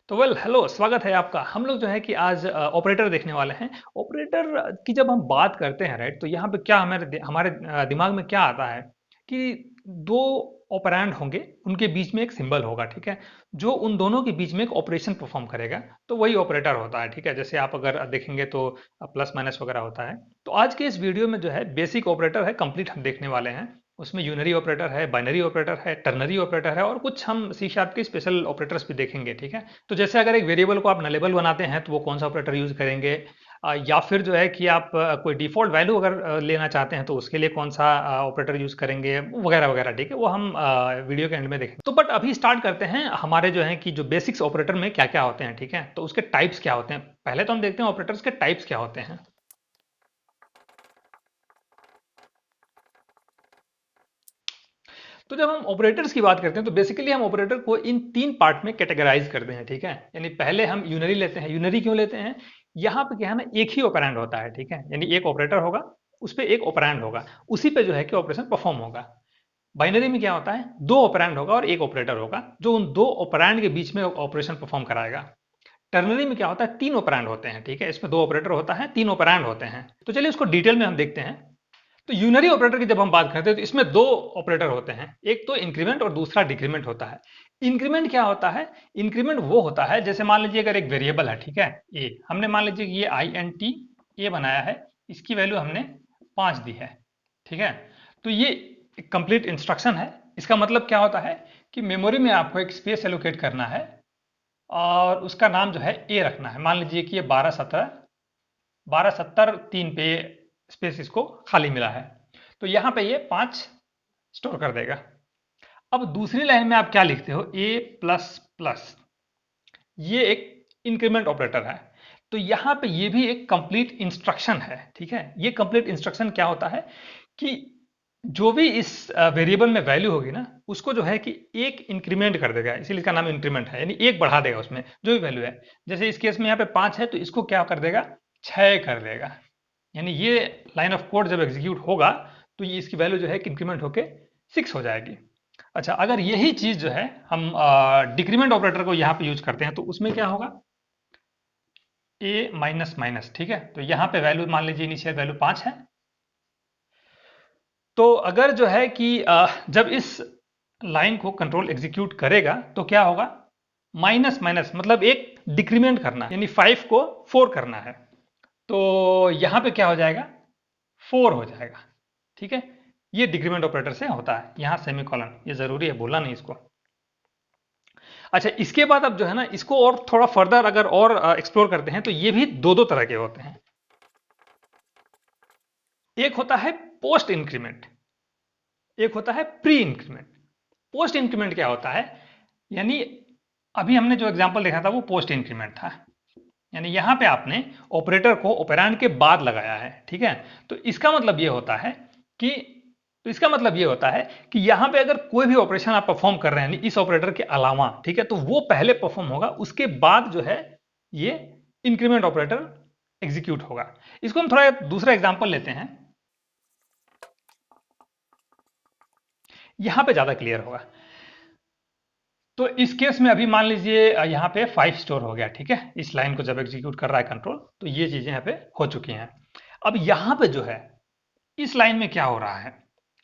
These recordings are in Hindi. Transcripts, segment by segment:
तो हेलो, स्वागत है आपका। हम लोग जो है कि आज ऑपरेटर देखने वाले हैं। ऑपरेटर की जब हम बात करते हैं, राइट, तो यहाँ पे क्या हमारे दिमाग में क्या आता है कि दो ऑपरेंड होंगे, उनके बीच में एक सिंबल होगा, ठीक है, जो उन दोनों के बीच में एक ऑपरेशन परफॉर्म करेगा। तो वही ऑपरेटर होता है, ठीक है। जैसे आप अगर देखेंगे तो प्लस माइनस वगैरह होता है। तो आज के इस वीडियो में जो है बेसिक ऑपरेटर है, कंप्लीट हम देखने वाले हैं। उसमें यूनरी ऑपरेटर है, बाइनरी ऑपरेटर है, टर्नरी ऑपरेटर है, और कुछ हम सी शार्प के स्पेशल ऑपरेटर्स भी देखेंगे, ठीक है। तो जैसे अगर एक वेरिएबल को आप नलेबल बनाते हैं तो वो कौन सा ऑपरेटर यूज करेंगे, या फिर जो है कि आप कोई डिफॉल्ट वैल्यू अगर लेना चाहते हैं तो उसके लिए कौन सा ऑपरेटर यूज करेंगे, वगैरह वगैरह, ठीक है। वो हम वीडियो के एंड में देखेंगे। तो बट अभी स्टार्ट करते हैं हमारे जो है कि जो बेसिक्स ऑपरेटर में क्या क्या होते हैं, ठीक है। तो उसके टाइप्स क्या होते हैं, पहले तो हम देखते हैं ऑपरेटर्स के टाइप्स क्या होते हैं। तो जब हम ऑपरेटर्स की बात करते हैं तो बेसिकली हम ऑपरेटर को इन तीन पार्ट में कैटेगराइज करते हैं, ठीक है। यानी पहले हम यूनरी लेते हैं। यूनरी क्यों लेते हैं, यहाँ पे क्या है ना, एक ही ऑपरेंड होता है, ठीक है। यानी एक ऑपरेटर होगा, उस पर एक ऑपरेंड होगा, उसी पे जो है कि ऑपरेशन परफॉर्म होगा। बाइनरी में क्या होता है, दो ऑपरेंड होगा और एक ऑपरेटर होगा जो उन दो ऑपरेंड के बीच में ऑपरेशन परफॉर्म कराएगा। टर्नरी में क्या होता है, तीन ऑपरेंड होते हैं, ठीक है। इसमें दो ऑपरेटर होता है, तीन ऑपरेंड होते हैं। तो चलिए उसको डिटेल में हम देखते हैं। तो यूनरी ऑपरेटर की जब हम बात करते हैं तो इसमें दो ऑपरेटर होते हैं, एक तो इंक्रीमेंट और दूसरा डिक्रीमेंट होता है। इंक्रीमेंट क्या होता है, इंक्रीमेंट वो होता है जैसे मान लीजिए अगर एक वेरिएबल है, ठीक है, ए, हमने मान लीजिए कि ये आई एन टी ए बनाया है, इसकी वैल्यू हमने 5 दी है, ठीक है। तो ये एक कंप्लीट इंस्ट्रक्शन है। इसका मतलब क्या होता है कि मेमोरी में आपको एक स्पेस एलोकेट करना है और उसका नाम जो है ए रखना है। मान लीजिए कि ये 1270 3 पे स्पेस इसको खाली मिला है, तो यहां पे ये 5 स्टोर कर देगा। अब दूसरी लाइन में आप क्या लिखते हो, ए प्लस प्लस, ये एक इंक्रीमेंट ऑपरेटर है। तो यहां पे ये भी एक कंप्लीट इंस्ट्रक्शन है, ठीक है। ये कंप्लीट इंस्ट्रक्शन क्या होता है कि जो भी इस वेरिएबल में वैल्यू होगी ना, उसको जो है कि एक इंक्रीमेंट कर देगा, इसीलिए इसका नाम इंक्रीमेंट है। यानी एक बढ़ा देगा उसमें जो भी वैल्यू है। जैसे इस केस में यहाँ पे 5 है तो इसको क्या कर देगा, 6 कर देगा। यानी ये लाइन ऑफ कोड जब एग्जीक्यूट होगा तो ये इसकी वैल्यू जो है कि इंक्रीमेंट होके 6 हो जाएगी। अच्छा, अगर यही चीज जो है हम डिक्रीमेंट ऑपरेटर को यहाँ पे यूज करते हैं तो उसमें क्या होगा, ए माइनस माइनस, ठीक है। तो यहाँ पे वैल्यू मान लीजिए इनिशियल वैल्यू 5 है। तो अगर जो है कि जब इस लाइन को कंट्रोल एग्जीक्यूट करेगा तो क्या होगा, माइनस माइनस मतलब एक डिक्रीमेंट करना है, यानी 5 को 4 करना है। तो यहां पे क्या हो जाएगा, 4 हो जाएगा, ठीक है। ये डिक्रीमेंट ऑपरेटर से होता है। यहां सेमीकोलन ये जरूरी है, बोलना नहीं इसको। अच्छा, इसके बाद अब जो है ना, इसको और थोड़ा फर्दर अगर और एक्सप्लोर करते हैं तो ये भी दो दो तरह के होते हैं। एक होता है पोस्ट इंक्रीमेंट, एक होता है प्री इंक्रीमेंट। पोस्ट इंक्रीमेंट क्या होता है, यानी अभी हमने जो एग्जांपल देखा था वो पोस्ट इंक्रीमेंट था। यानी यहां पे आपने ऑपरेटर को ऑपरेंड के बाद लगाया है, ठीक है। तो इसका मतलब ये होता है कि तो इसका मतलब ये होता है कि यहां पे अगर कोई भी ऑपरेशन आप परफॉर्म कर रहे हैं इस ऑपरेटर के अलावा, ठीक है, तो वो पहले परफॉर्म होगा, उसके बाद जो है ये इंक्रीमेंट ऑपरेटर एग्जीक्यूट होगा। इसको हम थोड़ा दूसरा एग्जांपल लेते हैं, यहां पे ज्यादा क्लियर होगा। तो इस केस में अभी मान लीजिए यहाँ पे 5 स्टोर हो गया, ठीक है। इस लाइन को जब एग्जीक्यूट कर रहा है कंट्रोल तो ये चीजें यहाँ पे हो चुकी हैं। अब यहाँ पे जो है इस लाइन में क्या हो रहा है,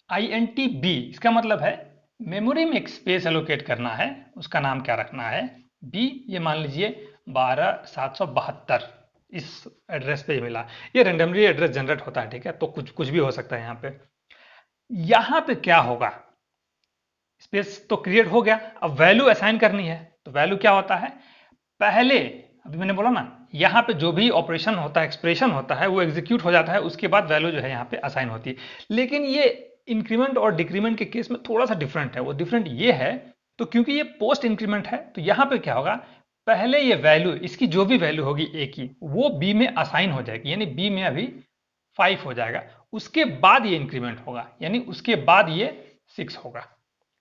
आई एन टी बी, इसका मतलब है मेमोरी में एक स्पेस एलोकेट करना है, उसका नाम क्या रखना है, बी। ये मान लीजिए 12772 इस एड्रेस पे ही मिला। ये रेंडमली एड्रेस जनरेट होता है, ठीक है। तो कुछ कुछ भी हो सकता है यहाँ पे। यहाँ पे क्या होगा, स्पेस तो क्रिएट हो गया, अब वैल्यू असाइन करनी है। तो वैल्यू क्या होता है, पहले अभी मैंने बोला ना, यहाँ पे जो भी ऑपरेशन होता है, एक्सप्रेशन होता है, वो एग्जीक्यूट हो जाता है, उसके बाद वैल्यू जो है यहाँ पे असाइन होती है। लेकिन ये इंक्रीमेंट और डिक्रीमेंट के केस में थोड़ा सा डिफरेंट है। वो डिफरेंट ये है, तो क्योंकि ये पोस्ट इंक्रीमेंट है तो यहाँ पे क्या होगा, पहले ये वैल्यू, इसकी जो भी वैल्यू होगी ए की, वो बी में असाइन हो जाएगी, यानी बी में अभी 5 हो जाएगा। उसके बाद ये इंक्रीमेंट होगा, यानी उसके बाद ये 6 होगा,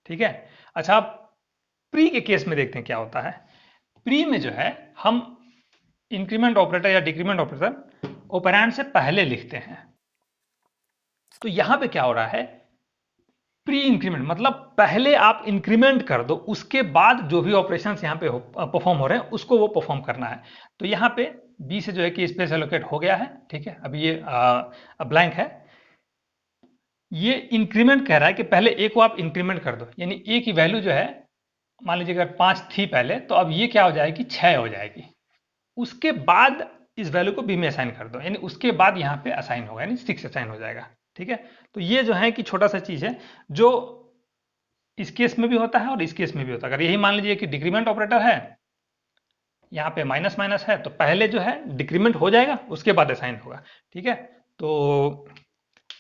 ठीक है। अच्छा, आप प्री के केस में देखते हैं क्या होता है। प्री में जो है हम इंक्रीमेंट ऑपरेटर या डिक्रीमेंट ऑपरेटर ऑपरेंड से पहले लिखते हैं। तो यहां पे क्या हो रहा है, प्री इंक्रीमेंट मतलब पहले आप इंक्रीमेंट कर दो, उसके बाद जो भी ऑपरेशन यहाँ पे परफॉर्म हो रहे हैं उसको वो परफॉर्म करना है। तो यहाँ पे बी से जो है कि स्पेस एलोकेट हो गया है, ठीक है। अभी ये ब्लैंक है। ये इंक्रीमेंट कह रहा है कि पहले ए को आप इंक्रीमेंट कर दो, यानी ए की वैल्यू जो है मान लीजिए अगर 5 थी पहले, तो अब ये क्या हो जाएगी, 6 हो जाएगी। उसके बाद इस वैल्यू को बी में असाइन कर दो, यानी उसके बाद यहाँ पे असाइन होगा, यानी 6 असाइन हो जाएगा, ठीक है। तो ये जो है कि छोटा सा चीज है जो इस केस में भी होता है और इस केस में भी होता है। अगर यही मान लीजिए कि डिक्रीमेंट ऑपरेटर है, यहाँ पे माइनस माइनस है, तो पहले जो है डिक्रीमेंट हो जाएगा, उसके बाद असाइन होगा, ठीक है। तो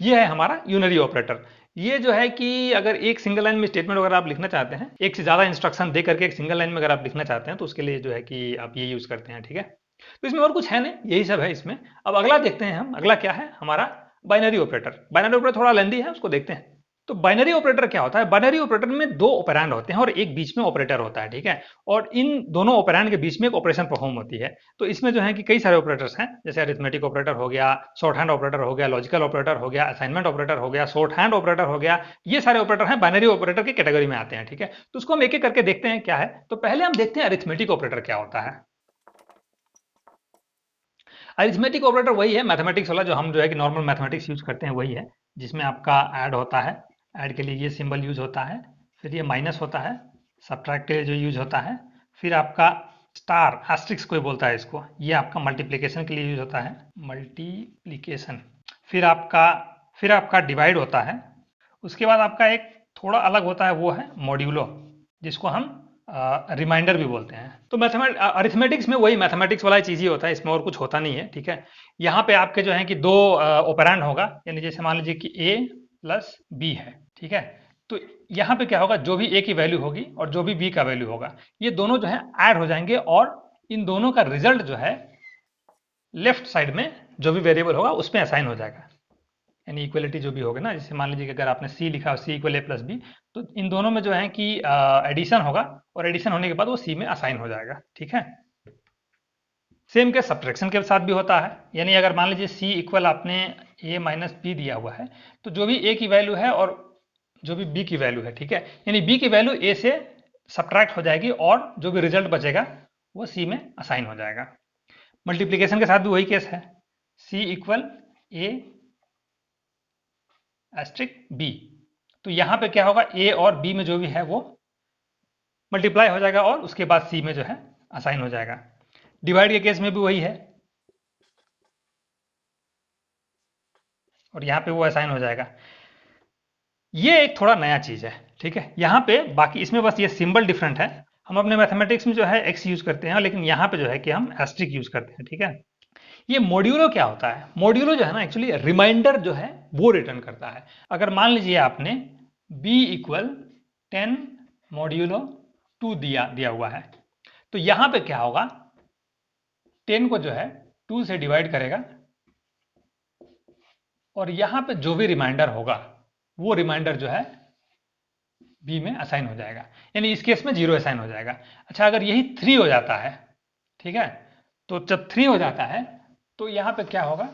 ये है हमारा यूनरी ऑपरेटर। ये जो है कि अगर एक सिंगल लाइन में स्टेटमेंट अगर आप लिखना चाहते हैं, एक से ज्यादा इंस्ट्रक्शन दे करके एक सिंगल लाइन में अगर आप लिखना चाहते हैं, तो उसके लिए जो है कि आप ये यूज करते हैं, ठीक है। तो इसमें और कुछ है नहीं, यही सब है इसमें। अब अगला देखते हैं हम, अगला क्या है हमारा बाइनरी ऑपरेटर। बाइनरी ऑपरेटर थोड़ा लेंदी है, उसको देखते हैं। तो बाइनरी ऑपरेटर क्या होता है, बाइनरी ऑपरेटर में दो ऑपरेंड होते हैं और एक बीच में ऑपरेटर होता है, ठीक है। और इन दोनों ऑपरेंड के बीच में एक ऑपरेशन परफॉर्म होती है। तो इसमें जो है कि कई सारे ऑपरेटर्स हैं, जैसे अरिथमेटिक ऑपरेटर हो गया, शॉर्ट हैंड ऑपरेटर हो गया, लॉजिकल ऑपरेटर हो गया, असाइनमेंट ऑपरेटर हो गया, शॉर्ट हैंड ऑपरेटर हो गया। ये सारे ऑपरेटर हैं बाइनरी ऑपरेटर की कैटेगरी में आते हैं, ठीक है। तो उसको हम एक एक करके देखते हैं क्या है। तो पहले हम देखते हैं अरिथमेटिक ऑपरेटर क्या होता है। अरिथमेटिक ऑपरेटर वही है मैथमेटिक्स वाला, जो हम जो है कि नॉर्मल मैथमेटिक्स यूज करते हैं वही है, जिसमें आपका ऐड होता है, ऐड के लिए ये सिंबल यूज होता है, फिर ये माइनस होता है, सब्ट्रैक्ट के लिए जो यूज होता है, फिर आपका स्टार एस्ट्रिक्स कोई बोलता है इसको, ये आपका मल्टीप्लिकेशन के लिए यूज होता है, मल्टीप्लिकेशन। फिर आपका फिर आपका डिवाइड होता है। उसके बाद आपका एक थोड़ा अलग होता है, वो है मॉड्यूलो, जिसको हम रिमाइंडर भी बोलते हैं। तो अरिथमेटिक्स में वही मैथमेटिक्स वाला चीज ही होता है, इसमें और कुछ होता नहीं है, ठीक है। यहाँ पे आपके जो है कि दो ऑपरेंड होगा, यानी जैसे मान लीजिए कि a प्लस बी है, ठीक है। तो यहाँ पे क्या होगा, जो भी a की वैल्यू होगी और जो भी b का वैल्यू होगा, ये दोनों जो है ऐड हो जाएंगे और इन दोनों का रिजल्ट जो है लेफ्ट साइड में जो भी वेरिएबल होगा उसमें असाइन हो जाएगा। यानी इक्वलिटी जो भी होगा ना, जैसे मान लीजिए कि अगर आपने सी लिखा सी इक्वल ए प्लस बी, तो इन दोनों में जो है कि एडिशन होगा और एडिशन होने के बाद वो सी में असाइन हो जाएगा, ठीक है। सेम के सब्ट्रैक्शन के साथ भी होता है, यानी अगर मान लीजिए सी इक्वल आपने ए माइनस बी दिया हुआ है, तो जो भी ए की वैल्यू है और जो भी बी की वैल्यू है, ठीक है, यानी बी की वैल्यू ए से सब्ट्रैक्ट हो जाएगी और जो भी रिजल्ट बचेगा वो सी में असाइन हो जाएगा। मल्टीप्लीकेशन के साथ भी वही केस है, सी इक्वल ए एस्ट्रिक बी, तो यहां पे क्या होगा, ए और बी में जो भी है वो मल्टीप्लाई हो जाएगा और उसके बाद सी में जो है असाइन हो जाएगा। डिवाइड के केस में भी वही है, और यहां पे वो असाइन हो जाएगा। ये एक थोड़ा नया चीज है, ठीक है। यहाँ पे बाकी इसमें बस ये सिंबल डिफरेंट है। हम अपने मैथमेटिक्स में जो है एक्स यूज करते हैं, लेकिन यहाँ पे जो है कि हम एस्ट्रिक यूज करते हैं, ठीक है। ये मॉड्यूलो क्या होता है, मॉड्यूलो जो है ना एक्चुअली रिमाइंडर जो है वो रिटर्न करता है। अगर मान लीजिए आपने b इक्वल 10 मॉड्यूलो 2 दिया दिया हुआ है, तो यहां पे क्या होगा, 10 को जो है 2 से डिवाइड करेगा और यहां पे जो भी रिमाइंडर होगा वो रिमाइंडर जो है b में असाइन हो जाएगा, यानी इस केस में 0 असाइन हो जाएगा। अच्छा, अगर यही 3 हो जाता है, ठीक है, तो जब 3 हो जाता है तो यहां पे क्या होगा,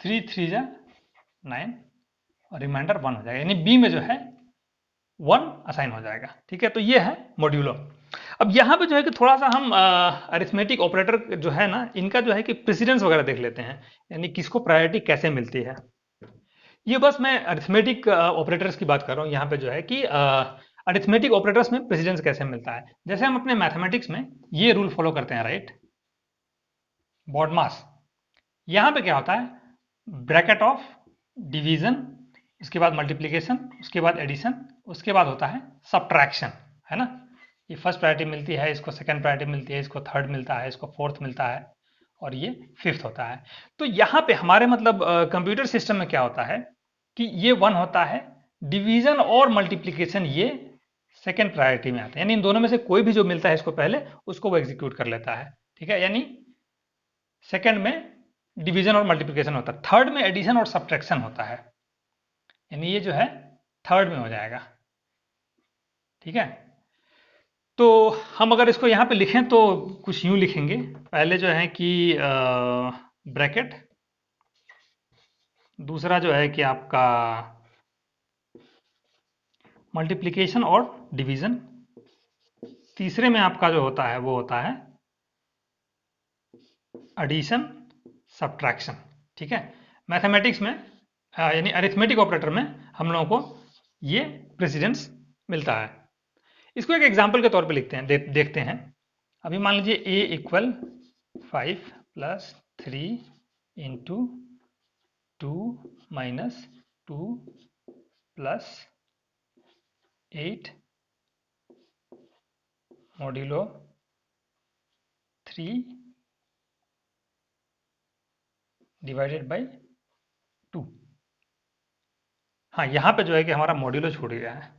3 3 जा 9 और रिमाइंडर 1 हो जाएगा, यानी बी में जो है 1 असाइन हो जाएगा, ठीक है। तो ये है मॉड्यूलो। अब यहाँ पे जो है कि थोड़ा सा हम अरिथमेटिक ऑपरेटर जो है ना, इनका जो है कि प्रेसिडेंस वगैरह देख लेते हैं, यानी किसको प्रायोरिटी कैसे मिलती है। ये बस मैं अरिथमेटिक ऑपरेटर्स की बात कर रहा हूँ। यहाँ पे जो है कि अरिथमेटिक ऑपरेटर्स में प्रेसिडेंस कैसे मिलता है, जैसे हम अपने मैथमेटिक्स में ये रूल फॉलो करते हैं, राइट, बॉडमास। यहाँ पे क्या होता है, ब्रैकेट ऑफ डिवीजन, उसके बाद मल्टीप्लीकेशन, उसके बाद एडिशन, उसके बाद होता है सब्ट्रैक्शन, है ना। ये फर्स्ट प्रायोरिटी मिलती है, इसको सेकंड प्रायोरिटी मिलती है, इसको थर्ड मिलता है, इसको फोर्थ मिलता है और ये फिफ्थ होता है। तो यहाँ पे हमारे मतलब कंप्यूटर सिस्टम में क्या होता है कि ये 1 होता है, डिवीजन और मल्टीप्लीकेशन ये सेकंड प्रायोरिटी में आता है, यानी इन दोनों में से कोई भी जो मिलता है इसको पहले, उसको वो एग्जीक्यूट कर लेता है, ठीक है। यानी सेकंड में डिवीजन और मल्टीप्लिकेशन होता है, थर्ड में एडिशन और सब्ट्रैक्शन होता है, यानी ये जो है थर्ड में हो जाएगा, ठीक है। तो हम अगर इसको यहाँ पे लिखें तो कुछ यूं लिखेंगे, पहले जो है कि ब्रैकेट दूसरा जो है कि आपका मल्टीप्लिकेशन और डिवीजन। तीसरे में आपका जो होता है वो होता है एडिशन सब्ट्रैक्शन। ठीक है, मैथमेटिक्स में यानी अरिथमेटिक ऑपरेटर में हम लोगों को ये प्रेसिडेंस मिलता है। इसको एक एग्जांपल के तौर पे लिखते हैं, देखते हैं। अभी मान लीजिए a equal 5 plus 3 into 2 minus 2 plus 8 modulo 3 divided by 2। हाँ, यहाँ पे जो है कि हमारा मॉड्यूलो छूट गया है,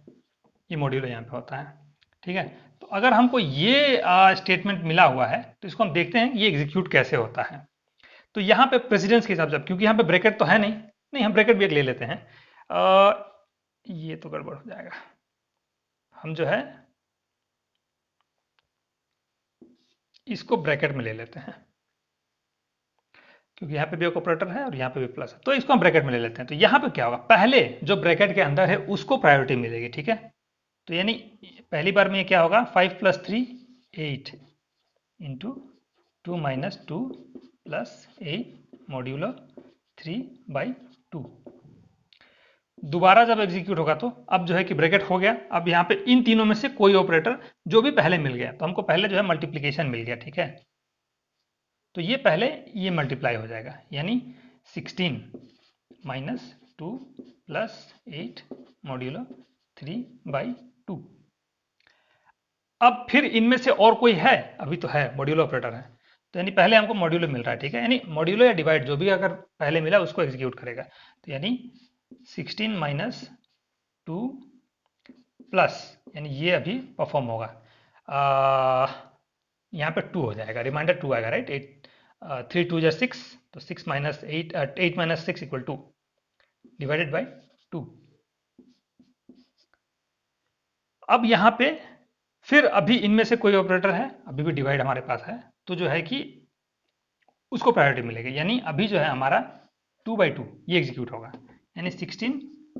ये मॉड्यूलो यहाँ पे होता है। ठीक है, तो अगर हमको ये स्टेटमेंट मिला हुआ है तो इसको हम देखते हैं ये एग्जीक्यूट कैसे होता है। तो यहाँ पे प्रेसिडेंस के हिसाब से, क्योंकि यहाँ पे ब्रैकेट तो है नहीं, हम ब्रैकेट भी एक ले लेते हैं। ये तो गड़बड़ हो जाएगा। हम जो है इसको ब्रैकेट में ले लेते हैं, क्योंकि यहाँ पे भी एक ऑपरेटर है और यहाँ पे भी प्लस है, तो इसको हम ब्रैकेट में ले लेते हैं। तो यहाँ पे क्या होगा, पहले जो ब्रैकेट के अंदर है उसको प्रायोरिटी मिलेगी। ठीक है, तो यानी पहली बार में ये क्या होगा, 5 plus 3 8 into 2 minus 2 plus 8 modulo 3 by 2। दोबारा जब एग्जीक्यूट होगा तो अब जो है कि ब्रैकेट हो गया। अब यहाँ पे इन तीनों में से कोई ऑपरेटर जो भी पहले मिल गया, तो हमको पहले जो है मल्टीप्लीकेशन मिल गया। ठीक है, तो ये पहले ये मल्टीप्लाई हो जाएगा, यानी 16 माइनस 2 प्लस 8 मॉड्यूलो 3 बाई 2। अब फिर इनमें से और कोई है, अभी तो है मॉड्यूलो ऑपरेटर है, तो यानी पहले हमको मॉड्यूलो मिल रहा है। ठीक है, यानी मॉड्यूलो या डिवाइड जो भी अगर पहले मिला उसको एग्जीक्यूट करेगा। तो यानी 16 माइनस 2 प्लस, यानी ये अभी परफॉर्म होगा, यहाँ पे 2 हो जाएगा, रिमाइंडर 2 आएगा, राइट। 3 2 जा 6, तो 6 minus 8 8 minus 6 equal 2 divided by 2। अब यहाँ पे फिर अभी इनमें से कोई ऑपरेटर है, अभी भी डिवाइड हमारे पास है, तो जो है कि उसको प्रायोरिटी मिलेगी, यानी अभी जो है हमारा 2 बाई 2 ये एग्जीक्यूट होगा, यानी 16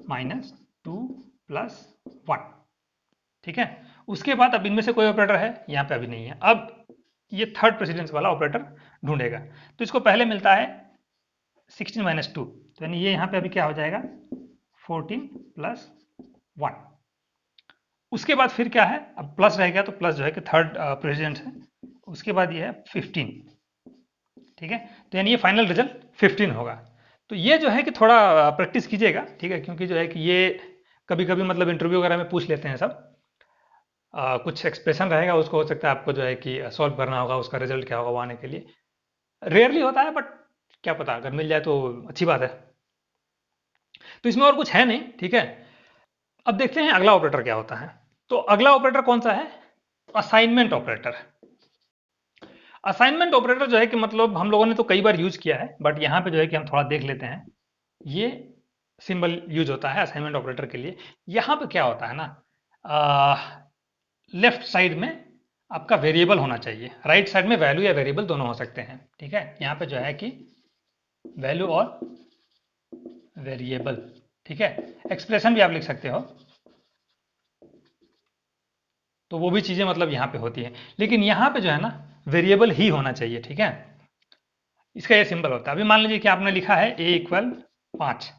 माइनस 2 प्लस 1। ठीक है, उसके बाद अब इनमें से कोई ऑपरेटर है, यहाँ पे अभी नहीं है। अब ये थर्ड प्रेसिडेंस वाला ऑपरेटर ढूंढेगा, तो इसको पहले मिलता है 16 माइनस 2, तो यानी ये यहाँ पे अभी क्या हो जाएगा, 14 प्लस 1। उसके बाद फिर क्या है, अब प्लस रह गया, तो प्लस जो है कि थर्ड प्रेसिडेंट है। उसके बाद ये है 15। ठीक है, तो यानी ये फाइनल रिजल्ट 15 होगा। तो ये जो है कि थोड़ा प्रैक्टिस कीजिएगा, ठीक है, क्योंकि जो है कि ये कभी कभी मतलब इंटरव्यू वगैरह में पूछ लेते हैं सब। कुछ एक्सप्रेशन रहेगा, उसको हो सकता है आपको जो है कि सॉल्व करना होगा, उसका रिजल्ट क्या होगा वो आने के लिए। रेयरली होता है, बट क्या पता, अगर मिल जाए तो अच्छी बात है। तो इसमें और कुछ है नहीं। ठीक है, अब देखते हैं अगला ऑपरेटर क्या होता है। तो अगला ऑपरेटर कौन सा है, असाइनमेंट ऑपरेटर। असाइनमेंट ऑपरेटर जो है कि मतलब हम लोगों ने तो कई बार यूज किया है, बट यहाँ पे जो है कि हम थोड़ा देख लेते हैं। ये सिंबल यूज होता है असाइनमेंट ऑपरेटर के लिए। यहाँ पे क्या होता है ना, लेफ्ट साइड में आपका वेरिएबल होना चाहिए, राइट साइड में वैल्यू या वेरिएबल दोनों हो सकते हैं। ठीक है, यहाँ पे जो है कि वैल्यू और वेरिएबल। ठीक है, एक्सप्रेशन भी आप लिख सकते हो, तो वो भी चीजें मतलब यहाँ पे होती है, लेकिन यहाँ पे जो है ना वेरिएबल ही होना चाहिए। ठीक है, इसका ये सिंबल होता है। अभी मान लीजिए कि आपने लिखा है a इक्वल 5,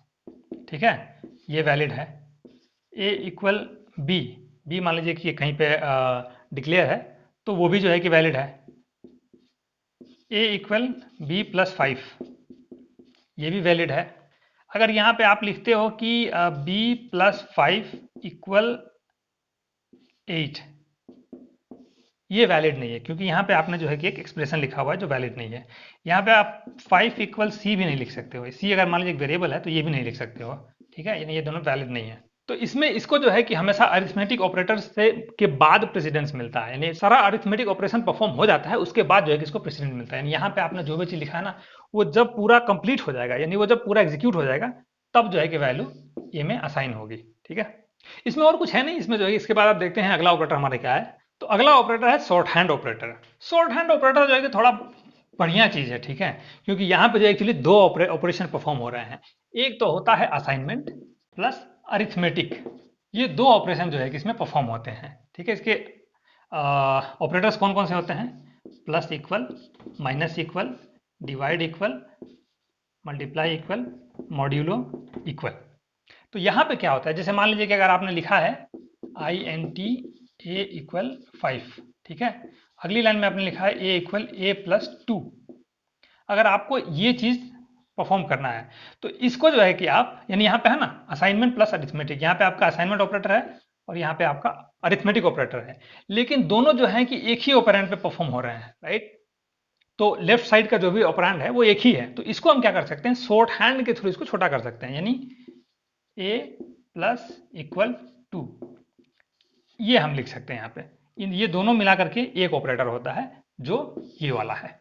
ठीक है, ये वैलिड है। a इक्वल b, b मान लीजिए कि ये कहीं पे डिक्लेयर है, तो वो भी जो है कि वैलिड है। a इक्वल b प्लस 5, ये भी वैलिड है। अगर यहाँ पे आप लिखते हो कि b प्लस 5 इक्वल 8, ये वैलिड नहीं है, क्योंकि यहाँ पे आपने जो है कि एक एक्सप्रेशन लिखा हुआ है जो वैलिड नहीं है। यहाँ पे आप 5 इक्वल सी भी नहीं लिख सकते हो, सी अगर मान लीजिए एक वेरिएबल है तो ये भी नहीं लिख सकते हो। ठीक है, यानी ये दोनों वैलिड नहीं है। तो इसमें इसको जो है कि हमेशा अरिथमेटिक ऑपरेटर से के बाद प्रेसिडेंस मिलता है, यानी सारा अरिथमेटिक ऑपरेशन परफॉर्म हो जाता है, उसके बाद जो है कि इसको प्रेसिडेंस मिलता है। यानी यहाँ पे आपने जो भी चीज लिखा है ना, वो जब पूरा कंप्लीट हो जाएगा, यानी वो जब पूरा एग्जीक्यूट हो जाएगा, तब जो है कि वैल्यू ये में असाइन होगी। ठीक है, इसमें और कुछ है नहीं। इसमें जो है इसके बाद आप देखते हैं अगला ऑपरेटर हमारे क्या है। तो अगला ऑपरेटर है short hand operator. Short hand operator जो है कि थोड़ा बढ़िया चीज है। ठीक है, क्योंकि यहाँ पे जो एक्चुअली दो ऑपरेशन परफॉर्म हो रहे हैं, एक तो होता है असाइनमेंट प्लस अरिथमेटिक। ये दो ऑपरेशन जो है कि इसमें परफॉर्म होते हैं, ठीक है। इसके ऑपरेटर्स कौन कौन से होते हैं? Plus equal, minus equal, divide equal, multiply equal, modulo equal. तो यहाँ पे क्या होता है, जैसे मान लीजिए कि अगर आपने लिखा है I N T A equal 5, ठीक है। अगली लाइन में आपने लिखा है ए इक्वल ए प्लस 2। अगर आपको ये चीज परफॉर्म करना है तो इसको जो है कि आप, यानी यहाँ पे है ना असाइनमेंट प्लस अरिथमेटिक, यहाँ पे आपका असाइनमेंट ऑपरेटर है और यहाँ पे आपका अरिथमेटिक ऑपरेटर है, लेकिन दोनों जो है कि एक ही ऑपरेंड पे परफॉर्म हो रहे हैं, राइट। तो लेफ्ट साइड का जो भी ऑपरेंड है वो एक ही है, तो इसको हम क्या कर सकते हैं, शॉर्ट हैंड के थ्रू इसको छोटा कर सकते हैं, यानी ए प्लस इक्वल 2, ये हम लिख सकते हैं यहाँ पे। ये दोनों मिला करके एक ऑपरेटर होता है जो ये वाला है,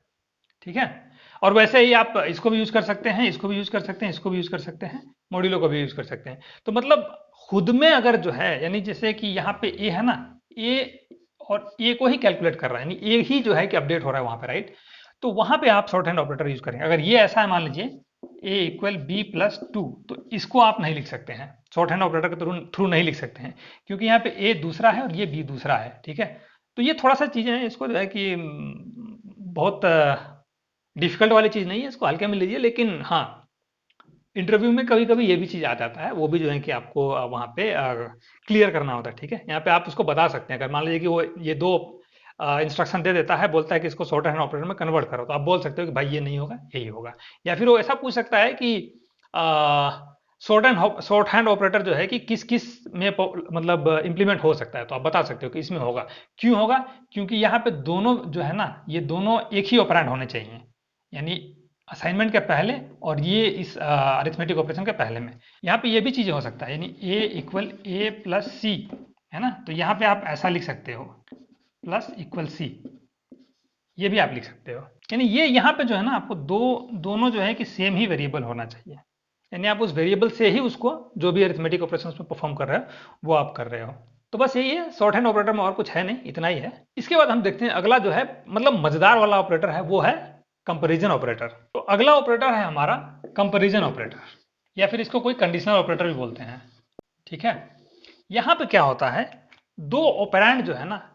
ठीक है। और वैसे ही आप इसको भी यूज कर सकते हैं, इसको भी यूज कर सकते हैं, इसको भी यूज कर सकते हैं, मॉड्यूलो को भी यूज कर सकते हैं। तो मतलब खुद में अगर जो है, यानी जैसे कि यहाँ पे ए है ना, ए और ए को ही कैलकुलेट कर रहा है, यानी ए ही जो है कि अपडेट हो रहा है वहां पे, राइट। तो वहां पे आप शॉर्ट हैंड ऑपरेटर यूज करेंगे। अगर ये ऐसा है, मान लीजिए ए इक्वल बी प्लस 2, तो इसको आप नहीं लिख सकते हैं, शॉर्ट हैंड ऑपरेटर के थ्रू नहीं लिख सकते हैं, क्योंकि यहाँ पे ए दूसरा है और ये बी दूसरा है, ठीक है। तो ये थोड़ा सा चीजें हैं, इसको जो है कि बहुत डिफिकल्ट वाली चीज नहीं है, इसको हल्के में लीजिए। लेकिन हाँ, इंटरव्यू में कभी कभी ये भी चीज आ जाता है, वो भी जो है कि आपको वहां पे क्लियर करना होता है, ठीक है। यहाँ पे आप उसको बता सकते हैं, अगर मान लीजिए कि वो ये दो इंस्ट्रक्शन दे देता है, बोलता है कि इसको शॉर्ट हैंड ऑपरेटर में कन्वर्ट करो, तो आप बोल सकते हो कि भाई ये नहीं होगा, यही होगा। या फिर वो ऐसा पूछ सकता है कि शॉर्ट हैंड ऑपरेटर जो है कि किस किस में मतलब इंप्लीमेंट हो सकता है, तो आप बता सकते हो कि इसमें होगा। क्यों होगा? क्योंकि यहाँ पे दोनों जो है ना, ये दोनों एक ही ऑपरेंड होने चाहिए, यानी असाइनमेंट के पहले और ये इस अरिथमेटिक ऑपरेशन के पहले में। यहाँ पे ये भी चीजें हो सकता है, यानी ए इक्वल ए प्लस सी, है ना। तो यहाँ पे आप ऐसा लिख सकते हो, प्लस इक्वल सी, ये भी आप लिख सकते हो। यानी ये यहाँ पे जो है ना, आपको दोनों जो है कि सेम ही वेरिएबल होना चाहिए, यानी आप उस वेरिएबल से ही उसको जो भी अरिथमेटिक ऑपरेशन में परफॉर्म कर रहे हो वो आप कर रहे हो। तो बस यही है, शॉर्ट हैंड ऑपरेटर में और कुछ है नहीं, इतना ही है। इसके बाद हम देखते हैं अगला जो है, मतलब मजेदार वाला ऑपरेटर है, वो है कंपेरिजन ऑपरेटर। तो अगला ऑपरेटर है हमारा कंपेरिजन ऑपरेटर, या फिर इसको कोई कंडीशनल ऑपरेटर भी बोलते हैं, ठीक है। यहाँ पे क्या होता है, दो ऑपरेंड जो है ना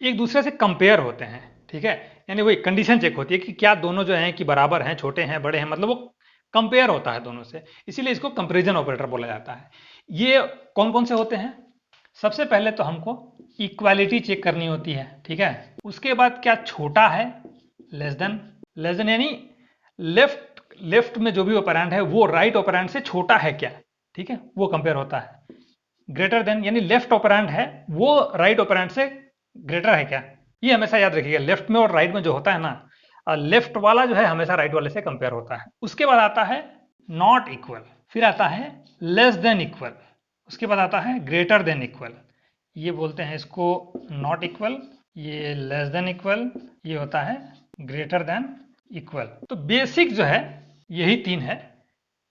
एक दूसरे से कंपेयर होते हैं, ठीक है। यानी वही कंडीशन चेक होती है कि क्या दोनों जो हैं कि बराबर हैं, छोटे हैं, बड़े हैं, मतलब वो कंपेयर होता है दोनों से, इसीलिए इसको कंपैरिजन ऑपरेटर बोला जाता है। ये कौन कौन से होते हैं? सबसे पहले तो हमको इक्वालिटी चेक करनी होती है, ठीक है। उसके बाद क्या छोटा है, लेस देन, यानी लेफ्ट में जो भी ऑपरेंड है वो राइट ऑपरेंड से छोटा है क्या, ठीक है, वो कंपेयर होता है। ग्रेटर देन, यानी लेफ्ट ऑपरेंड है वो राइट ऑपरेंड से ग्रेटर है क्या, ये हमेशा याद रखिएगा। लेफ्ट में और राइट में जो होता है ना, लेफ्ट वाला जो है हमेशा राइट वाले से कंपेयर होता है। उसके बाद आता है नॉट इक्वल, फिर आता है लेस देन इक्वल, उसके बाद आता है ग्रेटर देन इक्वल, ये बोलते हैं इसको नॉट इक्वल, ये लेस देन इक्वल, ये होता है ग्रेटर देन इक्वल। तो बेसिक जो है यही तीन है।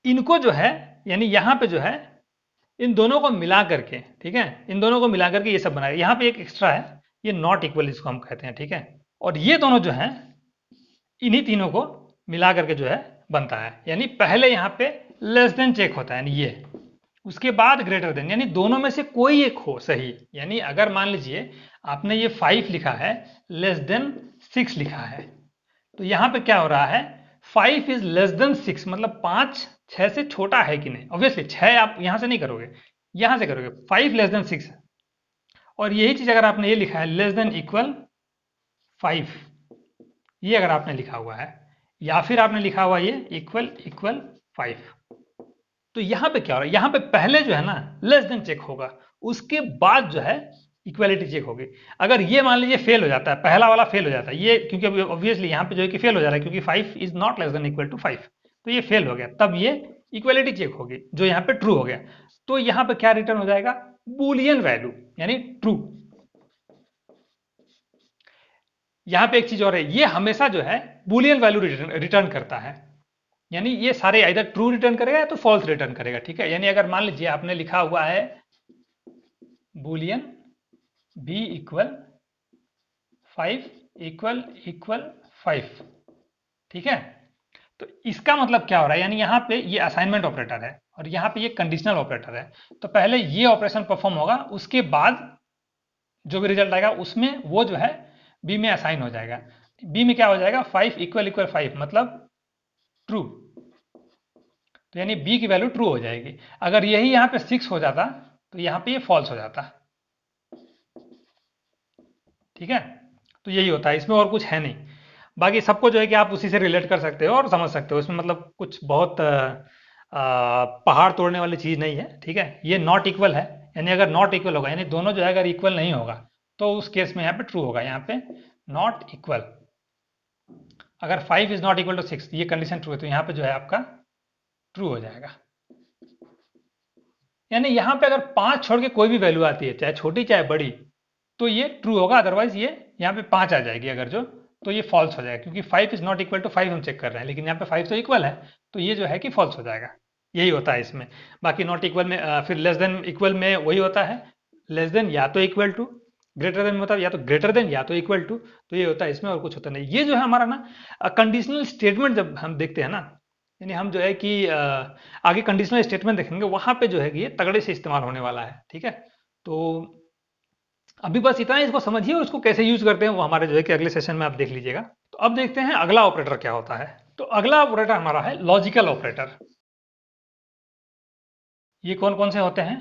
इनको जो है, यानी यहाँ पे जो है इन दोनों को मिला करके, ठीक है, इन दोनों को मिला करके ये सब बनाया। यहाँ पे एक एक्स्ट्रा है, ये नॉट इक्वल इसको हम कहते हैं, ठीक है। और ये दोनों जो है इन्हीं तीनों को मिला करके जो है बनता है, यानी पहले यहाँ पे लेस देन चेक होता है, यानी ये, उसके बाद ग्रेटर देन, यानी दोनों में से कोई एक हो सही। यानी अगर मान लीजिए आपने ये 5 लिखा है, लेस देन 6 लिखा है, तो यहाँ पे क्या हो रहा है, 5 इज लेस देन 6, मतलब 5 6 से छोटा है कि नहीं। ऑब्वियसली 6 आप यहां से नहीं करोगे, यहां से करोगे, 5 लेस देन 6। और यही चीज अगर आपने ये लिखा है लेस देन इक्वल 5, ये अगर आपने लिखा हुआ है, या फिर आपने लिखा हुआ ये इक्वल 5, तो यहां पे क्या हो रहा है, यहां पे पहले जो है ना लेस देन चेक होगा, उसके बाद जो है इक्वालिटी चेक होगी। अगर ये मान लीजिए फेल हो जाता है, पहला वाला फेल हो जाता है ये, क्योंकि ऑब्वियसली यहाँ पे जो है कि फेल हो जा रहा है, क्योंकि 5 is not less than equal to 5, तो ये फेल हो गया, तब ये इक्वालिटी चेक होगी जो यहाँ पे ट्रू हो गया। तो यहाँ पे क्या रिटर्न हो जाएगा, बुलियन वैल्यू, यानी ट्रू। यहाँ पे एक चीज और है, ये हमेशा जो है बुलियन वैल्यू रिटर्न करता है, यानी ये सारे इधर ट्रू रिटर्न करेगा या तो फॉल्स रिटर्न करेगा, ठीक है। यानी अगर मान लीजिए आपने लिखा हुआ है बुलियन बी इक्वल 5 इक्वल 5, ठीक है, तो इसका मतलब क्या हो रहा है, यानी यहाँ पे ये असाइनमेंट ऑपरेटर है और यहाँ पे ये कंडीशनल ऑपरेटर है। तो पहले ये ऑपरेशन परफॉर्म होगा, उसके बाद जो भी रिजल्ट आएगा उसमें वो जो है बी में असाइन हो जाएगा। बी में क्या हो जाएगा, 5 इक्वल इक्वल 5 मतलब ट्रू। तो यानी बी की वैल्यू ट्रू हो जाएगी। अगर यही यहाँ पे 6 हो जाता तो यहाँ पे ये फॉल्स हो जाता। ठीक है, तो यही होता है, इसमें और कुछ है नहीं। बाकी सबको जो है कि आप उसी से रिलेट कर सकते हो और समझ सकते हो, इसमें मतलब कुछ बहुत पहाड़ तोड़ने वाली चीज़ नहीं है। ठीक है, ये नॉट इक्वल है, यानी अगर नॉट इक्वल होगा, यानी दोनों जो है अगर इक्वल नहीं होगा तो उस केस में यहाँ पे ट्रू होगा। यहाँ पे नॉट इक्वल, अगर 5 इज नॉट इक्वल टू 6, ये कंडीशन ट्रू है, तो यहाँ पे जो है आपका ट्रू हो जाएगा। यानी यहाँ पे अगर 5 छोड़ के कोई भी वैल्यू आती है, चाहे छोटी चाहे बड़ी, तो ये ट्रू होगा, अदरवाइज ये यहाँ पे 5 आ जाएगी अगर जो, तो ये फॉल्स हो जाएगा, क्योंकि 5 इज नॉट इक्वल टू 5 हम चेक कर रहे हैं, लेकिन यहाँ पे 5 तो इक्वल है, तो ये जो है कि फॉल्स हो जाएगा। यही होता है इसमें। बाकी नॉट इक्वल में फिर लेस देन इक्वल में वही होता है, लेस देन या तो इक्वल टू, ग्रेटर देन मतलब या तो ग्रेटर देन या तो इक्वल टू, तो ये होता है इसमें, और कुछ होता नहीं। ये जो है हमारा ना कंडीशनल स्टेटमेंट जब हम देखते हैं ना, यानी हम जो है कि आगे कंडीशनल स्टेटमेंट देखेंगे, वहां पे जो है कि ये तगड़े से इस्तेमाल होने वाला है। ठीक है, तो अभी बस इतना ही, इसको समझिए और इसको कैसे यूज करते हैं वो हमारे जो है कि अगले सेशन में आप देख लीजिएगा। तो अब देखते हैं अगला ऑपरेटर क्या होता है। तो अगला ऑपरेटर हमारा है लॉजिकल ऑपरेटर। ये कौन कौन से होते हैं,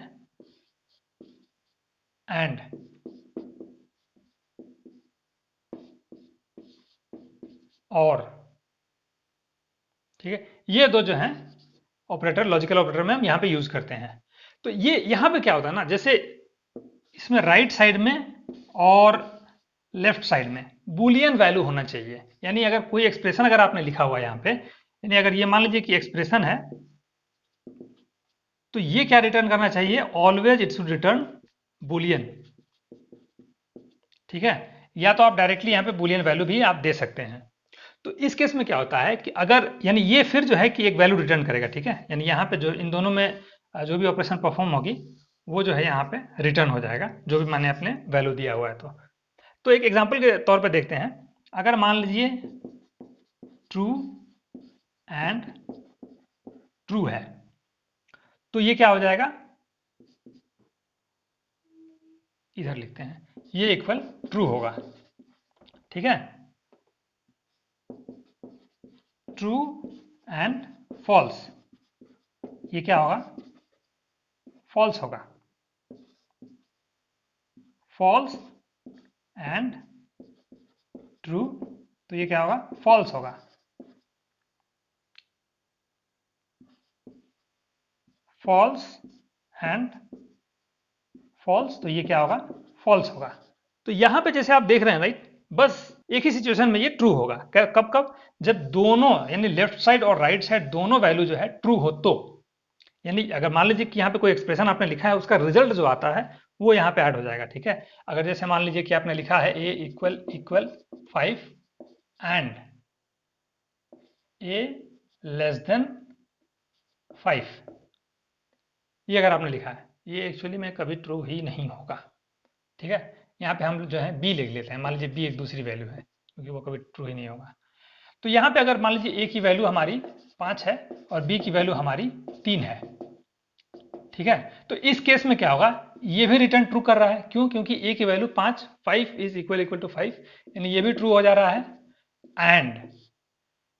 एंड, और। ठीक है, ये दो जो हैं ऑपरेटर लॉजिकल ऑपरेटर में हम यहाँ पे यूज करते हैं। तो ये यहाँ पे क्या होता है ना, जैसे इसमें राइट साइड में और लेफ्ट साइड में बुलियन वैल्यू होना चाहिए। यानी अगर कोई एक्सप्रेशन अगर आपने लिखा हुआ है यहाँ पे, यानी अगर ये मान लीजिए कि एक्सप्रेशन है, तो ये क्या रिटर्न करना चाहिए, always it should return Boolean. ठीक है, या तो आप डायरेक्टली यहाँ पे बुलियन वैल्यू भी आप दे सकते हैं। तो इस केस में क्या होता है कि अगर, यानी ये फिर जो है कि एक वैल्यू रिटर्न करेगा। ठीक है, यानी यहाँ पे जो इन दोनों में जो भी ऑपरेशन परफॉर्म होगी वो जो है यहाँ पे रिटर्न हो जाएगा, जो भी मैंने अपने वैल्यू दिया हुआ है। तो एक एग्जांपल के तौर पे देखते हैं, अगर मान लीजिए ट्रू एंड ट्रू है, तो ये क्या हो जाएगा, इधर लिखते हैं, ये इक्वल ट्रू होगा। ठीक है, ट्रू एंड फॉल्स, ये क्या होगा, फॉल्स होगा। फॉल्स एंड ट्रू, तो ये क्या होगा, फॉल्स होगा। फॉल्स एंड फॉल्स, तो ये क्या होगा, फॉल्स होगा। तो यहां पे जैसे आप देख रहे हैं राइट, बस एक ही सिचुएशन में ये ट्रू होगा। कब कब, जब दोनों यानी लेफ्ट साइड और राइट साइड दोनों वैल्यू जो है ट्रू हो, तो यानी अगर मान लीजिए कि यहाँ पे कोई एक्सप्रेशन आपने लिखा है, उसका रिजल्ट जो आता है वो यहाँ पे ऐड हो जाएगा। ठीक है, अगर जैसे मान लीजिए कि आपने लिखा है A equal equal 5 and A less than 5, ये अगर आपने लिखा है, ये एक्चुअली में कभी ट्रू ही नहीं होगा। ठीक है, यहाँ पे हम जो है बी लिख लेते हैं, मान लीजिए बी एक दूसरी वैल्यू है, क्योंकि वो कभी ट्रू ही नहीं होगा। तो यहाँ पे अगर मान लीजिए ए की वैल्यू हमारी 5 है और बी की वैल्यू हमारी 3 है। ठीक है, तो इस केस में क्या होगा, ये भी रिटर्न ट्रू कर रहा है। क्यों, क्योंकि ए की value 5, 5 is equal equal to 5, यानी ये भी ट्रू हो जा रहा है। And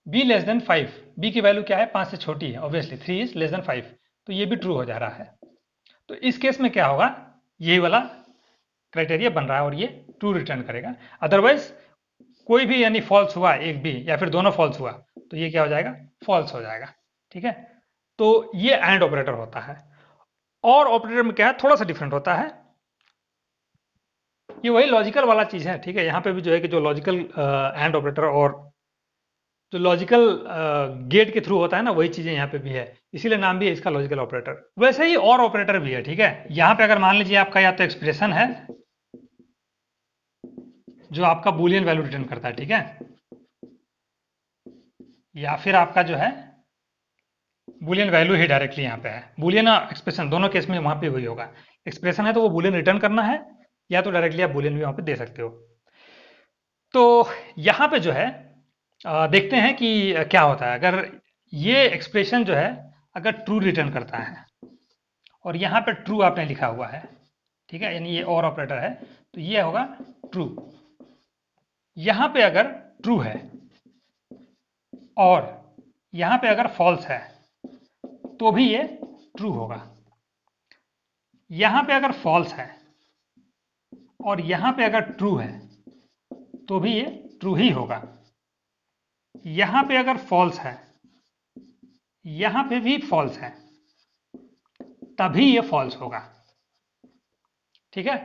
B less than 5, B की वैल्यू क्या है, 5 से छोटी है ऑब्वियसली, 3 इज लेस देन 5, तो ये भी ट्रू हो जा रहा है। तो इस केस में क्या होगा, यही वाला क्राइटेरिया बन रहा है और ये ट्रू रिटर्न करेगा। अदरवाइज कोई भी यानी फॉल्स हुआ एक भी, या फिर दोनों फॉल्स हुआ, तो ये क्या हो जाएगा, फॉल्स हो जाएगा। ठीक है, तो ये एंड ऑपरेटर होता है। और ऑपरेटर में क्या है, थोड़ा सा डिफरेंट होता है, ये वही लॉजिकल वाला चीज है। ठीक है, यहाँ पे भी जो है कि जो लॉजिकल एंड ऑपरेटर और जो लॉजिकल गेट के थ्रू होता है ना, वही चीजें यहाँ पे भी है, इसीलिए नाम भी है इसका लॉजिकल ऑपरेटर। वैसे ही और ऑपरेटर भी है। ठीक है, यहाँ पे अगर मान लीजिए आपका या तो एक्सप्रेशन है जो आपका बुलियन वैल्यू रिटर्न करता है, ठीक है, या फिर आपका जो है बुलियन वैल्यू ही डायरेक्टली यहाँ पे है, बुलियन एक्सप्रेशन दोनों केस में वहां पे वही होगा। एक्सप्रेशन है तो वो बुलियन रिटर्न करना है, या तो डायरेक्टली आप बुलियन भी वहां पे दे सकते हो। तो यहाँ पे जो है देखते हैं कि क्या होता है अगर ये एक्सप्रेशन जो है अगर ट्रू रिटर्न करता है और यहाँ पे ट्रू आपने लिखा हुआ है, ठीक है, यानी ये और ऑपरेटर है, तो ये होगा ट्रू। यहाँ पे अगर ट्रू है और यहाँ पे अगर फॉल्स है तो भी ये ट्रू होगा। यहाँ पे अगर फॉल्स है और यहाँ पे अगर ट्रू है तो भी ये ट्रू ही होगा। यहाँ पे अगर फॉल्स है, यहाँ पे भी फॉल्स है, तभी ये फॉल्स होगा। ठीक है,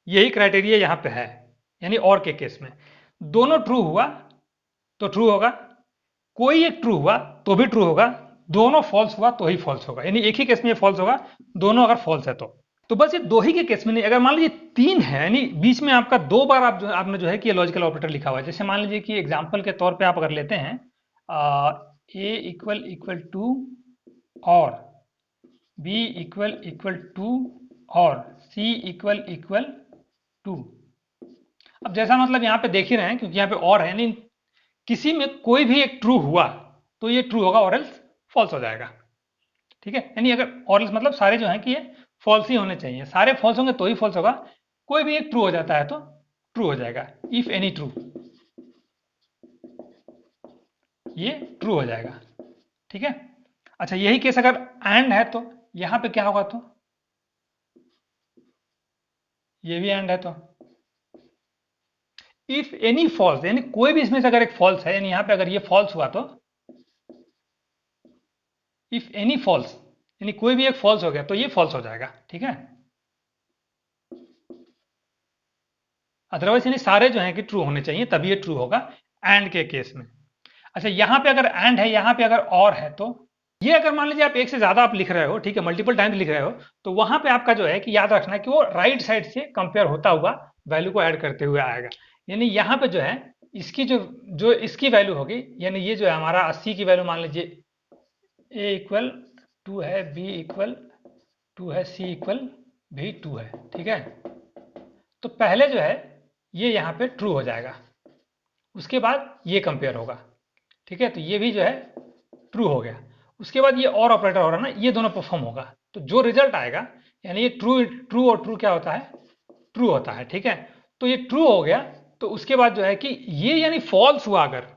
यही क्राइटेरिया यहाँ पे है, यानी और के केस में दोनों ट्रू हुआ तो ट्रू होगा, कोई एक ट्रू हुआ तो भी ट्रू होगा, दोनों फॉल्स हुआ तो ही फॉल्स होगा, यानी एक ही केस में ये फॉल्स होगा, दोनों अगर फॉल्स है तो बस ये दो ही के केस में नहीं। अगर मान लीजिए तीन है, यानी बीच में आपका दो बार आपने जो है कि लॉजिकल ऑपरेटर लिखा हुआ है, जैसे मान लीजिए कि एग्जांपल के तौर पे आप अगर लेते हैं ए इक्वल इक्वल टू और बी इक्वल इक्वल टू और सी इक्वल इक्वल टू। अब जैसा मतलब यहाँ पे देख ही रहे हैं, क्योंकि यहाँ पे और है, यानी किसी में कोई भी एक ट्रू हुआ तो ये ट्रू होगा और एल्स फॉल्स हो जाएगा। ठीक है, यानी अगर और एल्स मतलब सारे जो हैं कि ये फॉल्स ही होने चाहिए, सारे फॉल्स होंगे तो ही फॉल्स होगा, कोई भी एक ट्रू हो जाता है तो ट्रू हो जाएगा, इफ एनी ट्रू, ये ट्रू हो जाएगा। ठीक है, अच्छा यही केस अगर एंड है तो यहां पे क्या होगा, तो ये भी एंड है तो इफ एनी फॉल्स, यानी कोई भी इसमें से अगर एक फॉल्स है, यानी यहां पे अगर ये फॉल्स हुआ तो इफ एनी फॉल्स, यानी कोई भी एक फॉल्स हो गया तो ये फॉल्स हो जाएगा। ठीक है, अदरवाइज यानी सारे जो हैं कि ट्रू होने चाहिए तभी ये ट्रू होगा एंड के केस में। अच्छा यहां पे अगर एंड है, यहां पे अगर और है, तो ये अगर मान लीजिए आप एक से ज्यादा आप लिख रहे हो, ठीक है, मल्टीपल टाइम्स लिख रहे हो, तो वहां पे आपका जो है कि याद रखना है कि वो राइट साइड से कंपेयर होता हुआ वैल्यू को ऐड करते हुए आएगा। यानी यहाँ पे जो है इसकी जो इसकी वैल्यू होगी, यानी ये जो है हमारा 80 की वैल्यू मान लीजिए ए इक्वल 2 है, बी इक्वल 2 है, सी इक्वल भी 2 है। ठीक है, तो पहले जो है ये यहाँ पे ट्रू हो जाएगा, उसके बाद ये कंपेयर होगा। ठीक है, तो ये भी जो है ट्रू हो गया, उसके बाद ये और ऑपरेटर हो रहा है ना, ये दोनों परफॉर्म होगा, तो जो रिजल्ट आएगा यानी ये ट्रू ट्रू और ट्रू क्या होता है, ट्रू होता है। ठीक है, तो ये ट्रू हो गया, तो उसके बाद जो है कि ये यानी फॉल्स हुआ, अगर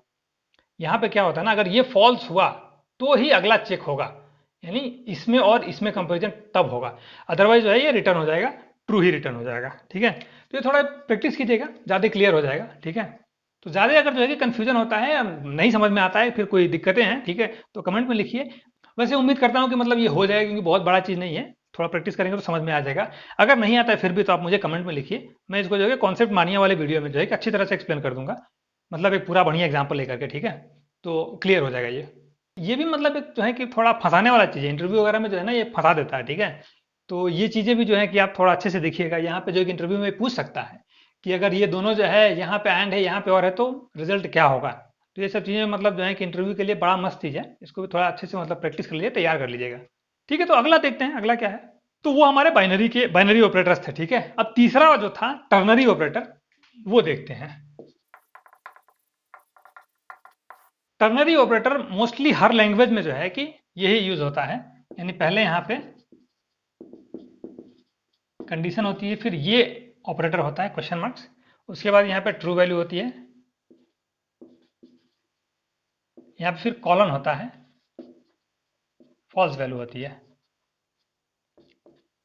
यहाँ पे क्या होता है ना, अगर ये फॉल्स हुआ तो ही अगला चेक होगा, यानी इसमें और इसमें कंपेरिजन तब होगा, अदरवाइज जो है ये रिटर्न हो जाएगा, ट्रू ही रिटर्न हो जाएगा। ठीक है, तो ये थोड़ा प्रैक्टिस कीजिएगा, ज़्यादा क्लियर हो जाएगा। ठीक है, तो ज़्यादा अगर जो है कि कन्फ्यूजन होता है, नहीं समझ में आता है, फिर कोई दिक्कतें हैं, ठीक है, तो कमेंट में लिखिए। वैसे उम्मीद करता हूँ कि मतलब ये हो जाएगा, क्योंकि बहुत बड़ा चीज़ नहीं है, थोड़ा प्रैक्टिस करेंगे तो समझ में आ जाएगा। अगर नहीं आता है फिर भी तो आप मुझे कमेंट में लिखिए, मैं इसको जो है कॉन्सेप्ट मानिया वाले वीडियो में जो है कि अच्छी तरह से एक्सप्लेन कर दूंगा, मतलब एक पूरा बढ़िया एग्जाम्पल लेकर के। ठीक है, तो क्लियर हो जाएगा ये भी मतलब एक जो है कि थोड़ा फंसाने वाला चीज़ है, इंटरव्यू वगैरह में जो है ना ये फंसा देता है। ठीक है, तो ये चीज़ें भी जो है कि आप थोड़ा अच्छे से देखिएगा, यहाँ पे जो एक इंटरव्यू में पूछ सकता है कि अगर ये दोनों जो है यहाँ पे एंड है यहाँ पे और है तो रिजल्ट क्या होगा। तो ये सब चीज़ें मतलब जो है कि इंटरव्यू के लिए बड़ा मस्त चीज़ है, इसको भी थोड़ा अच्छे से मतलब प्रैक्टिस कर लीजिए, तैयार कर लीजिएगा। ठीक है, तो अगला देखते हैं, अगला क्या है, तो वो हमारे बाइनरी ऑपरेटर्स थे। ठीक है, अब तीसरा जो था टर्नरी ऑपरेटर, वो देखते हैं। टर्नरी ऑपरेटर मोस्टली हर लैंग्वेज में जो है कि यही यूज होता है, यानी पहले यहाँ पे कंडीशन होती है, फिर ये ऑपरेटर होता है क्वेश्चन मार्क्स, उसके बाद यहाँ पे ट्रू वैल्यू होती है, यहाँ पे फिर कॉलन होता है, फॉल्स वैल्यू होती है।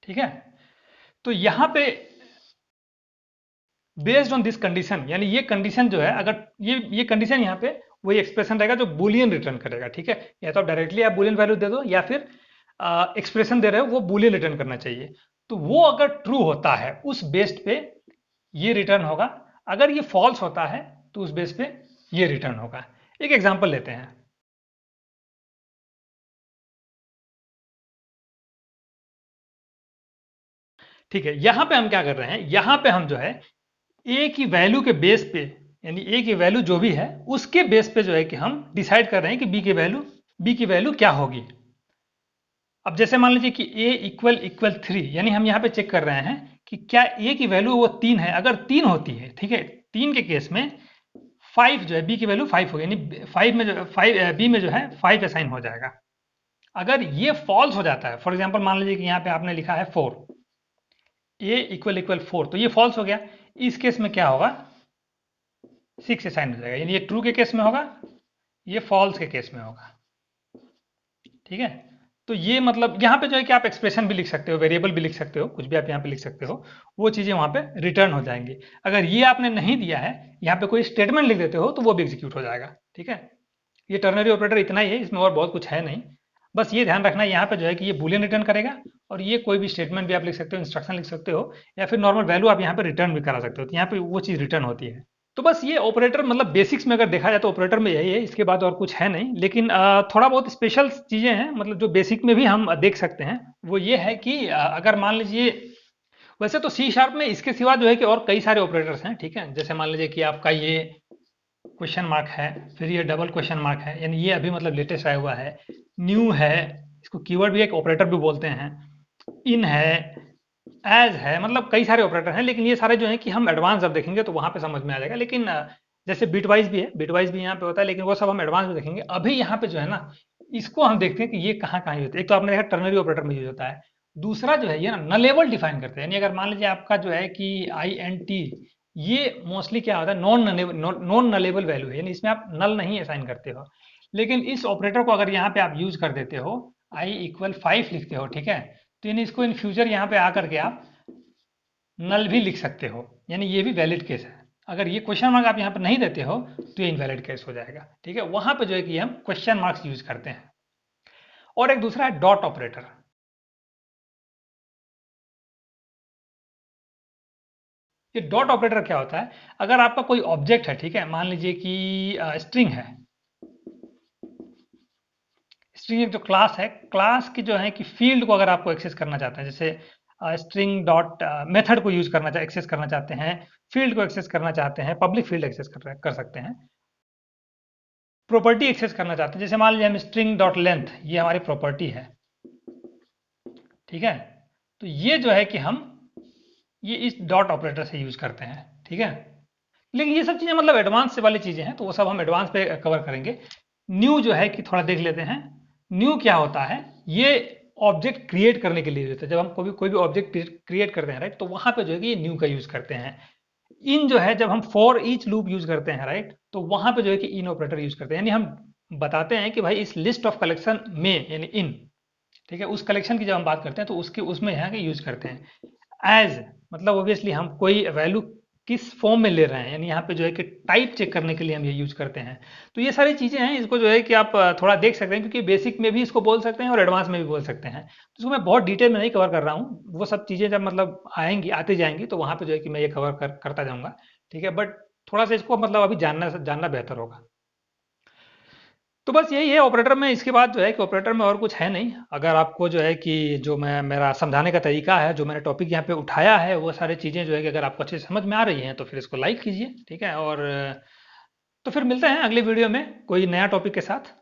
ठीक है, तो यहाँ पे बेस्ड ऑन दिस कंडीशन, यानी ये कंडीशन जो है, अगर ये कंडीशन यहाँ पे वही एक्सप्रेशन रहेगा जो बुलियन रिटर्न करेगा। ठीक है, या तो डायरेक्टली आप बुलियन वैल्यू दे दो या फिर एक्सप्रेशन दे रहे हो वो बुलियन रिटर्न करना चाहिए, तो वो अगर ट्रू होता है उस बेस्ड पे ये रिटर्न होगा, अगर ये फॉल्स होता है तो उस बेस पे ये रिटर्न होगा। एक एग्जांपल लेते हैं, ठीक है, यहां पे हम क्या कर रहे हैं, यहां पे हम जो है ए की वैल्यू के बेस पे, यानी ए की वैल्यू जो भी है उसके बेस पे जो है कि हम डिसाइड कर रहे हैं कि बी की वैल्यू क्या होगी। अब जैसे मान लीजिए कि ए इक्वल इक्वल 3, यानी हम यहाँ पे चेक कर रहे हैं कि क्या ए की वैल्यू वो 3 है, अगर 3 होती है, ठीक है, 3 के केस में 5 जो है बी की वैल्यू 5 होगी, यानी 5 में जो 5 बी में जो है 5 असाइन हो जाएगा। अगर ये फॉल्स हो जाता है, फॉर एग्जांपल मान लीजिए कि यहाँ पे आपने लिखा है 4, ए इक्वल इक्वल 4, तो ये फॉल्स हो गया। इस केस में क्या होगा, 6 असाइन हो जाएगा, यानी ये ट्रू के केस में होगा, ये फॉल्स के केस में होगा। ठीक है, तो ये मतलब यहाँ पे जो है कि आप एक्सप्रेशन भी लिख सकते हो, वेरिएबल भी लिख सकते हो, कुछ भी आप यहाँ पे लिख सकते हो, वो चीजें वहां पे रिटर्न हो जाएंगी। अगर ये आपने नहीं दिया है, यहाँ पे कोई स्टेटमेंट लिख देते हो तो वो भी एग्जीक्यूट हो जाएगा। ठीक है, ये टर्नरी ऑपरेटर इतना ही है, इसमें और बहुत कुछ है नहीं। बस ये ध्यान रखना है यहाँ पे जो है कि ये बूलियन रिटर्न करेगा, और ये कोई भी स्टेटमेंट भी आप लिख सकते हो, इंस्ट्रक्शन लिख सकते हो, या फिर नॉर्मल वैल्यू आप यहाँ पे रिटर्न भी करा सकते हो, तो यहाँ पे वो चीज रिटर्न होती है। तो बस ये ऑपरेटर मतलब बेसिक्स में अगर देखा जाए तो ऑपरेटर में यही है, इसके बाद और कुछ है नहीं। लेकिन थोड़ा बहुत स्पेशल चीजें हैं, मतलब जो बेसिक में भी हम देख सकते हैं, वो ये है कि अगर मान लीजिए, वैसे तो सी शार्प में इसके सिवा जो है कि और कई सारे ऑपरेटर्स हैं। ठीक है, जैसे मान लीजिए कि आपका ये क्वेश्चन मार्क है, फिर ये डबल क्वेश्चन मार्क है, यानी ये अभी मतलब लेटेस्ट आया हुआ है। न्यू है, इसको कीवर्ड भी एक ऑपरेटर भी बोलते हैं। इन है, एज है, मतलब कई सारे ऑपरेटर हैं, लेकिन ये सारे जो है कि हम एडवांस जब देखेंगे तो वहां पे समझ में आ जाएगा। लेकिन जैसे बिटवाइज भी है, बिटवाइज भी यहाँ पे होता है, लेकिन वो सब हम एडवांस में देखेंगे। अभी यहाँ पे जो है ना, इसको हम देखते हैं कि ये कहाँ कहाँ यूज होता है। एक तो आपने देखा टर्नरी ऑपरेटर में यूज होता है, दूसरा जो है ये ना नलेबल डिफाइन करते हैं, यानी अगर मान लीजिए आपका जो है कि आई एन टी, ये मोस्टली क्या होता है, नॉन नलेबल वैल्यू है, यानी इसमें आप नल नहीं असाइन करते हो। लेकिन इस ऑपरेटर को अगर यहाँ पे आप यूज कर देते हो, आई इक्वल 5 लिखते हो, ठीक है, तो यानी इसको इन फ्यूचर यहाँ पे आकर के आप नल भी लिख सकते हो, यानी ये भी वैलिड केस है। अगर ये क्वेश्चन मार्क आप यहाँ पर नहीं देते हो तो ये इनवैलिड केस हो जाएगा। ठीक है, वहां पे जो है कि हम क्वेश्चन मार्क्स यूज करते हैं। और एक दूसरा है डॉट ऑपरेटर। ये डॉट ऑपरेटर क्या होता है, अगर आपका कोई ऑब्जेक्ट है, ठीक है, मान लीजिए कि स्ट्रिंग है, स्ट्रिंग एक जो क्लास है, क्लास की जो है कि फील्ड को अगर आपको एक्सेस करना चाहते हैं, जैसे स्ट्रिंग डॉट मेथड को यूज करना एक्सेस करना चाहते हैं, फील्ड को एक्सेस करना चाहते हैं, पब्लिक फील्ड एक्सेस कर सकते हैं, प्रॉपर्टी एक्सेस करना चाहते हैं, जैसे मान लीजिए हम स्ट्रिंग डॉट लेंथ, ये हमारी प्रॉपर्टी है। ठीक है, तो ये जो है कि हम ये इस डॉट ऑपरेटर से यूज करते हैं। ठीक है, लेकिन ये सब चीजें मतलब एडवांस से वाली चीजें हैं, तो वो सब हम एडवांस पे कवर करेंगे। न्यू जो है कि थोड़ा देख लेते हैं। न्यू क्या होता है, ये ऑब्जेक्ट क्रिएट करने के लिए यूज होता है। जब हम कोई भी ऑब्जेक्ट क्रिएट करते हैं, राइट, तो वहां पे जो है कि ये न्यू का यूज करते हैं। इन जो है जब हम फॉर ईच लूप यूज करते हैं, राइट, तो वहां पे जो है कि इन ऑपरेटर यूज करते हैं, यानी हम बताते हैं कि भाई इस लिस्ट ऑफ कलेक्शन में, यानी इन, ठीक है, उस कलेक्शन की जब हम बात करते हैं तो उसके उसमें यहाँ के यूज करते हैं। एज मतलब ऑब्वियसली हम कोई वैल्यू किस फॉर्म में ले रहे हैं, यानी यहाँ पे जो है कि टाइप चेक करने के लिए हम ये यूज करते हैं। तो ये सारी चीजें हैं, इसको जो है कि आप थोड़ा देख सकते हैं, क्योंकि बेसिक में भी इसको बोल सकते हैं और एडवांस में भी बोल सकते हैं। तो इसको मैं बहुत डिटेल में नहीं कवर कर रहा हूँ, वो सब चीजें जब मतलब आएंगी, आती जाएंगी, तो वहां पे जो है कि मैं ये कवर करता जाऊंगा। ठीक है, बट थोड़ा सा इसको मतलब अभी जानना जानना बेहतर होगा। तो बस यही है ऑपरेटर में। इसके बाद जो है कि ऑपरेटर में और कुछ है नहीं। अगर आपको जो है कि जो मैं मेरा समझाने का तरीका है, जो मैंने टॉपिक यहाँ पे उठाया है, वो सारी चीज़ें जो है कि अगर आपको अच्छे से समझ में आ रही हैं तो फिर इसको लाइक कीजिए। ठीक है, और तो फिर मिलते हैं अगले वीडियो में कोई नया टॉपिक के साथ।